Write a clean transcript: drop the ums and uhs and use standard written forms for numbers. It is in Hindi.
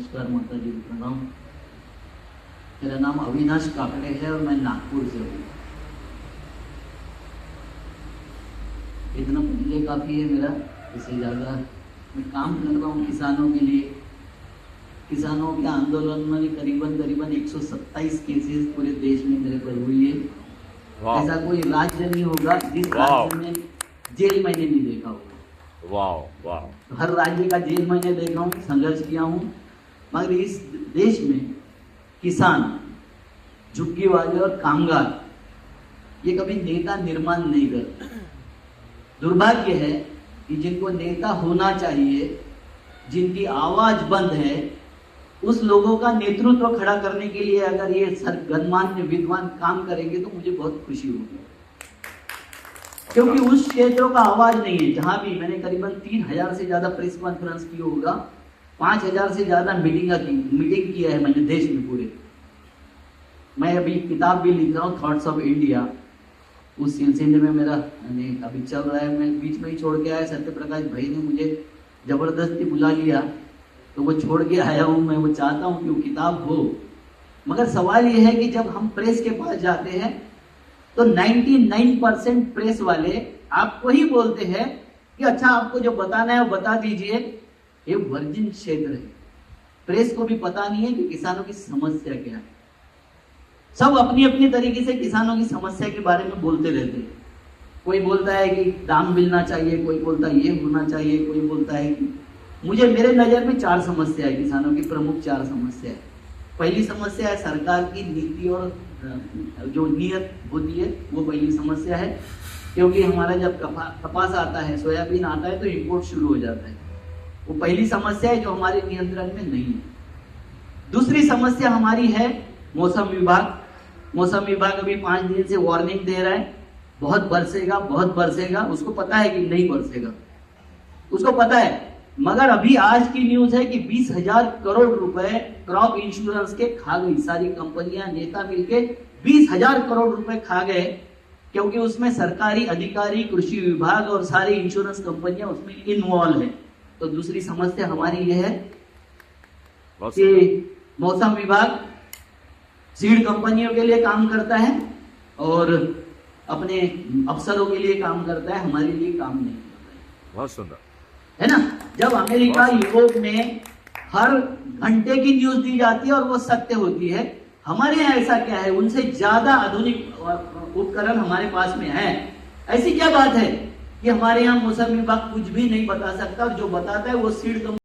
नमस्कार माता जी, प्रणाम। मेरा नाम अविनाश काकड़े है और मैं नागपुर से हूँ। इतना परिचय काफ़ी है मेरा, इससे ज़्यादा मैं काम कर रहा हूँ किसानों के लिए। किसानों के आंदोलन में करीबन 127 केसेस पूरे देश में मेरे पर हुई है। ऐसा कोई राज्य नहीं होगा जिस राज्य में जेल मैंने नहीं देखा होगा। वाह। हर राज्य का जेल मैंने देखा हूँ, संघर्ष किया हूँ, मगर इस देश में किसान, झुग्गी वाले और कामगार ये कभी नेता निर्माण नहीं करते। दुर्भाग्य है कि जिनको नेता होना चाहिए, जिनकी आवाज बंद है, उस लोगों का नेतृत्व खड़ा करने के लिए अगर ये गणमान्य विद्वान काम करेंगे तो मुझे बहुत खुशी होगी, क्योंकि उस क्षेत्रों का आवाज नहीं है। जहां भी मैंने करीबन 3000 से ज्यादा प्रेस कॉन्फ्रेंस की होगा, 5000 से ज्यादा मीटिंग किया है मैंने देश में पूरे। मैं अभी किताब भी लिख रहा हूँ, थॉट्स ऑफ इंडिया, उस सिलसिले में मेरा अभी चल रहा है। मैं बीच में ही छोड़ के आया, सत्य प्रकाश भाई ने मुझे जबरदस्ती बुला लिया तो वो छोड़ के आया हूँ। मैं वो चाहता हूँ कि वो किताब हो, मगर सवाल ये है कि जब हम प्रेस के पास जाते हैं तो 99% प्रेस वाले आपको ही बोलते हैं कि अच्छा आपको जो बताना है वो बता दीजिए, ये वर्जिन क्षेत्र है। प्रेस को भी पता नहीं है कि किसानों की समस्या क्या है। सब अपनी अपनी तरीके से किसानों की समस्या के बारे में बोलते रहते हैं। कोई बोलता है कि दाम मिलना चाहिए, कोई बोलता है ये होना चाहिए, कोई बोलता है कि मेरे नजर में 4 समस्या है किसानों की, प्रमुख 4 समस्या है। पहली समस्या है सरकार की नीति और जो नियत होती है, वो पहली समस्या है। क्योंकि हमारा जब कपास आता है, सोयाबीन आता है तो इंपोर्ट शुरू हो जाता है। वो पहली समस्या है जो हमारे नियंत्रण में नहीं है। दूसरी समस्या हमारी है मौसम विभाग। मौसम विभाग अभी 5 दिन से वार्निंग दे रहा है, बहुत बरसेगा। उसको पता है कि नहीं बरसेगा, उसको पता है। मगर अभी आज की न्यूज है कि 20,000 करोड़ रुपए क्रॉप इंश्योरेंस के खा गई सारी कंपनियां, नेता मिलके 20,000 करोड़ रुपए खा गए, क्योंकि उसमें सरकारी अधिकारी, कृषि विभाग और सारी इंश्योरेंस कंपनियां उसमें इन्वॉल्व है। तो दूसरी समस्या हमारी यह है कि मौसम विभाग सीड कंपनियों के लिए काम करता है और अपने अफसरों के लिए काम करता है, हमारे लिए काम नहीं करता है। बहुत सुंदर है ना। जब अमेरिका, यूरोप में हर घंटे की न्यूज दी जाती है और वो सत्य होती है, हमारे यहाँ ऐसा क्या है? उनसे ज्यादा आधुनिक उपकरण हमारे पास में है। ऐसी क्या बात है कि हमारे यहाँ मौसम विभाग कुछ भी नहीं बता सकता, और जो बताता है वो सीड